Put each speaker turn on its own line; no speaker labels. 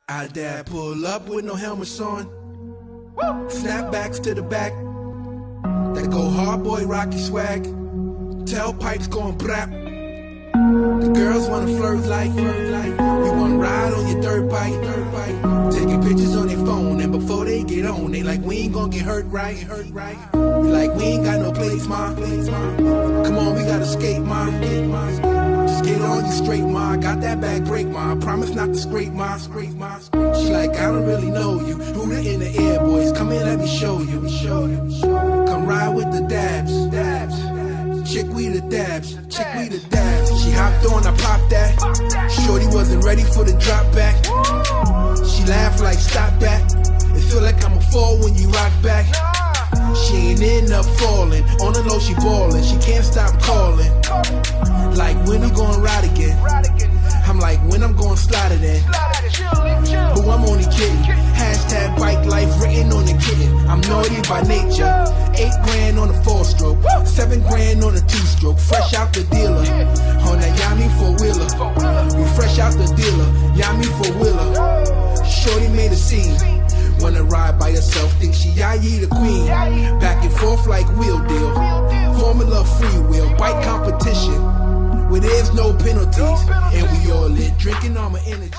Our dad pull up with no helmets on, snapbacks to the back, that go hard boy Rocky swag, tailpipes going brap. The girls wanna flirt like, we wanna ride on your dirt bike, taking pictures on their phone, and before they get on, they like, we ain't gonna get hurt right. We like, we ain't got no place, ma. Come on, we gotta skate, ma. Just get on you straight, ma. Got that back break, ma. Promise not to scrape, ma. She like, I don't really know you. Who the in the air, boys? Come in, let me show you. Come ride with the dabs. Chick, we the dabs. She hopped on, I popped that. Shorty wasn't ready for the drop back. She laughed like, stop that. It feel like I'ma fall when you rock back. She ain't end up falling. On the low, she ballin'. She can't stop calling. Like, when I'm gonna ride again? I'm like, when I'm gonna slide it in? But I'm only kidding. Hashtag bike life written on the kitten. I'm naughty by nature. 8 grand on a 4-stroke, 7 grand on a 2-stroke. Fresh out the dealer. On that Yami 4-wheeler. We fresh out the dealer. Yami 4-wheeler. Shorty made a scene. Wanna ride by herself, think she Yayi the queen. Back and forth like wheel deal. Formula freewheel, bike competition where there's no penalties. And we all lit, drinking all my energy.